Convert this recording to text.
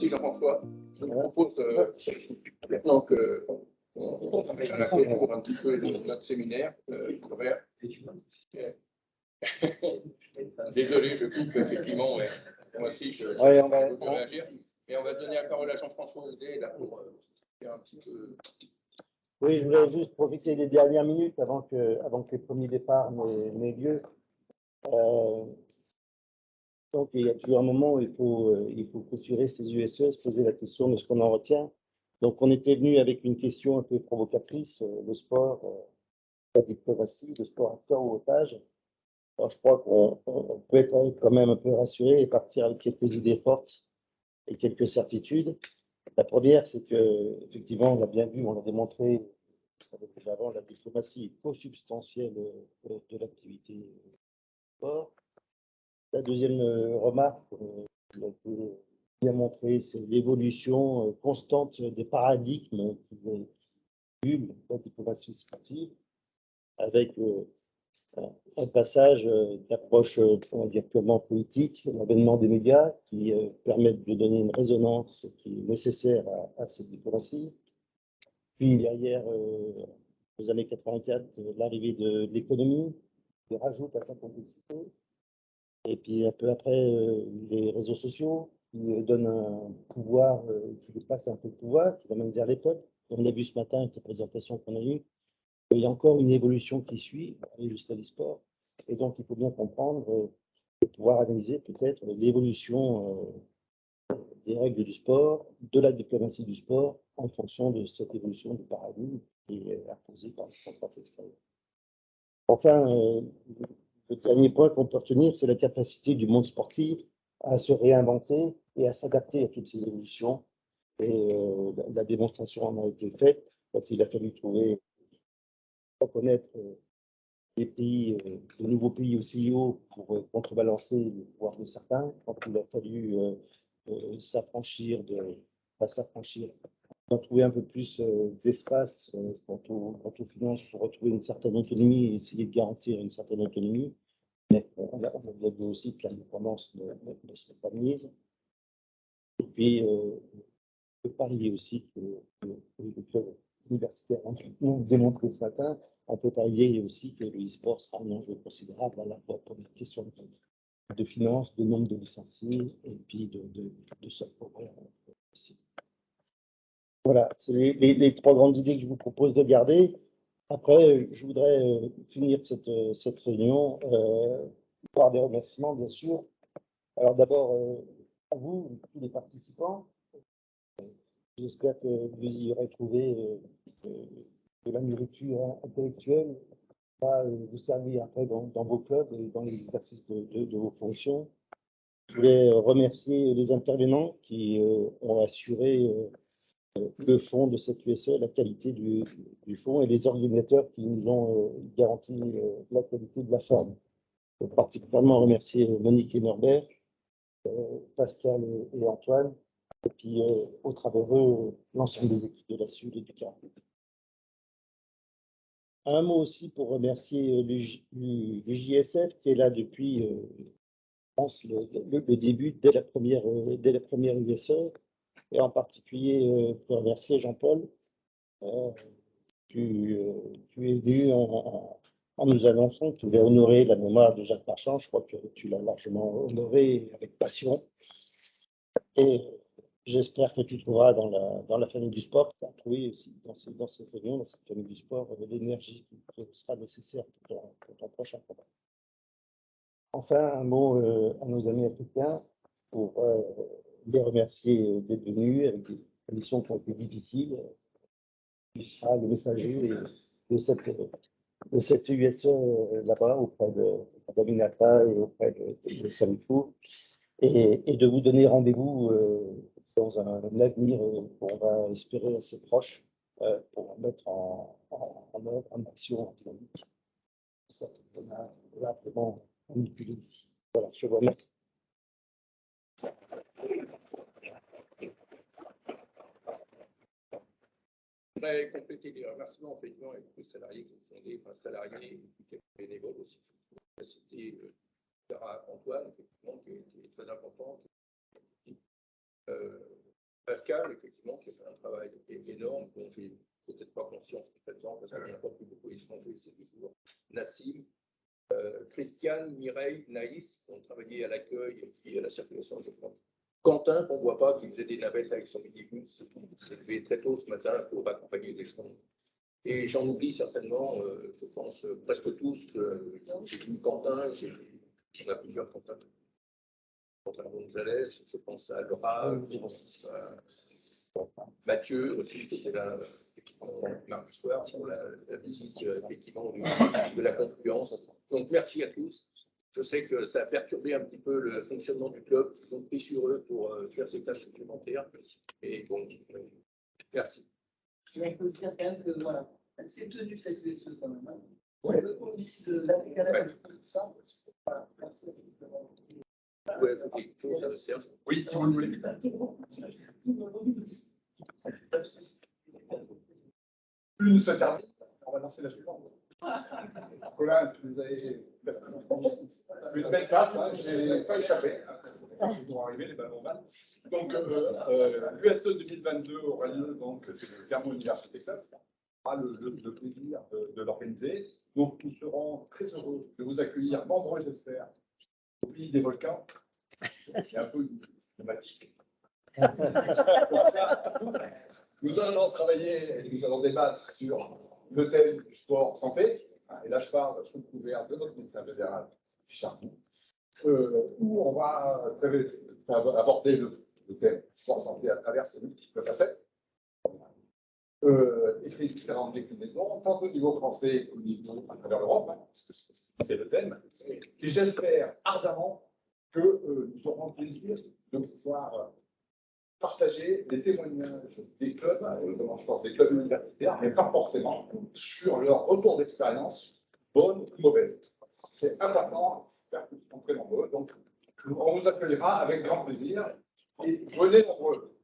Merci Jean-François. Je vous propose maintenant qu'on fasse un tour un petit peu de notre séminaire. Désolé, je coupe effectivement. Moi aussi, je veux réagir. Et on va donner la parole à Jean-François Audet là pour faire un petit peu. Oui, je voulais juste profiter des dernières minutes avant que les premiers départs n'aient lieu. Donc, il y a toujours un moment où il faut clôturer ces USE, se poser la question de ce qu'on en retient. Donc, on était venu avec une question un peu provocatrice, le sport, la diplomatie, le sport acteur ou otage. Alors, je crois qu'on peut être quand même un peu rassuré et partir avec quelques idées fortes et quelques certitudes. La première, c'est que, effectivement, on l'a bien vu, on l'a démontré déjà avant, la diplomatie est co-substantielle de l'activité sport. La deuxième remarque, qui a été bien montrée, c'est l'évolution constante des paradigmes qui véhiculent la diplomatie sportive, avec un passage d'approche, on va dire, purement politique, l'avènement des médias qui permettent de donner une résonance qui est nécessaire à cette diplomatie. Puis derrière, aux années 84, l'arrivée de l'économie qui rajoute à sa complexité. Et puis un peu après, les réseaux sociaux qui donnent un pouvoir, qui dépasse un peu le pouvoir, qui va même vers les peuples. On a vu ce matin avec la présentation qu'on a eue. Il y a encore une évolution qui suit, jusqu'à l'e-sport. Et donc, il faut bien comprendre et pouvoir analyser peut-être l'évolution des règles du sport, de la diplomatie du sport, en fonction de cette évolution du paradigme qui est imposée par le contrat extérieur. Enfin, le dernier point qu'on peut retenir, c'est la capacité du monde sportif à se réinventer et à s'adapter à toutes ces évolutions. Et la démonstration en a été faite quand il a fallu reconnaître des pays, de nouveaux pays au CIO pour contrebalancer le pouvoir de certains, quand il a fallu s'affranchir, d'en trouver un peu plus d'espace quant aux finances pour retrouver une certaine autonomie et essayer de garantir une certaine autonomie. Mais on a vu aussi que l'indépendance ne serait pas mise. Et puis, on peut parier aussi que les clubs universitaires ont démontré ce matin, on peut parier aussi que le e-sport sera un enjeu considérable à la fois pour des questions de finances, de nombre de licenciés et puis de software aussi. Voilà, c'est les trois grandes idées que je vous propose de garder. Après, je voudrais finir cette réunion par des remerciements, bien sûr. Alors d'abord, à vous, tous les participants. J'espère que vous y aurez trouvé de la nourriture intellectuelle qui va vous servir après dans vos clubs et dans l'exercice de vos fonctions. Je voulais remercier les intervenants qui ont assuré le fond de cette USE, la qualité du fond, et les organisateurs qui nous ont garanti la qualité de la forme. Je veux particulièrement remercier Monique et Norbert, Pascal et Antoine, et puis au travers eux, l'ensemble des équipes de la SUD et du CAR. Un mot aussi pour remercier le JSF qui est là depuis, je pense, le début, dès la première USE. Et en particulier, pour remercier Jean-Paul, tu es venu en nous annonçant que tu voulais honorer la mémoire de Jacques Marchand. Je crois que tu l'as largement honoré avec passion. Et j'espère que tu trouveras dans la famille du sport, tu as trouvé aussi dans cette réunion, dans cette famille du sport, l'énergie qui sera nécessaire pour ton prochain combat. Enfin, un mot à nos amis africains pour les remercier d'être venus avec des conditions qui ont été difficiles. Tu seras le messager de cette USE là-bas auprès d'Aminata et auprès de Salifou et de vous donner rendez-vous dans un avenir qu'on va espérer assez proche pour mettre en œuvre en action dynamique. Ça, on a largement manipulé ici. Voilà, je vous remercie. Je voudrais compléter les remerciements effectivement avec les salariés qui ont fondé, enfin salariés et quelques bénévoles aussi. La cité Antoine, effectivement, qui est très important. Pascal, effectivement, qui a fait un travail énorme, dont j'ai peut-être pas conscience complètement, parce qu'on n'a pas pu beaucoup échanger ces 2 jours. Nassim, Christiane, Mireille, Naïs, qui ont travaillé à l'accueil et puis à la circulation, je pense. Quentin, qu'on ne voit pas, qui faisait des navettes avec son minibus, s'est levé très tôt ce matin pour accompagner des gens. Et j'en oublie certainement, je pense, presque tous. J'ai vu Quentin, on a plusieurs Quentin. Quentin Gonzalez, je pense à Laura, je pense à Mathieu aussi, qui était là mardi soir pour la visite effectivement de la confluence. Donc merci à tous. Je sais que ça a perturbé un petit peu le fonctionnement du club. Ils ont pris sur eux pour faire ces tâches supplémentaires. Et donc, merci. Il faut dire quand même que voilà, c'est tenu cette USE quand même. Ouais. Le Covid, la décalage, tout ça. Voilà, merci. Vous voulez ajouter quelque chose, Serge? Oui, si vous le voulez. Une se termine. On va lancer la suivante. Colin, vous avez une belle place, hein, j'ai pas échappé. Ils vont arriver, les ballons vannes. Donc, l'USE 2022 aura lieu, donc, c'est le Clermont Université Texas. On aura le plaisir de l'organiser. Donc, nous serons très heureux de vous accueillir vendredi, j'espère, au pays des volcans. C'est un peu dramatique. Nous allons travailler et nous allons débattre sur le thème du sport santé. Et là, je parle sous le couvert de notre médecin fédéral, Charbon, où on va aborder le thème sport santé à travers ses multiples facettes. Et ses différentes déclinaisons, tant au niveau français qu'au niveau à travers l'Europe, hein, parce que c'est le thème. Et j'espère ardemment que nous aurons le plaisir de pouvoir partager les témoignages des clubs, notamment je pense des clubs universitaires, mais pas forcément, sur leur retour d'expérience, bonne ou mauvaise. C'est important, j'espère que vous serez très nombreux. Donc, on vous accueillera avec grand plaisir et venez nombreux.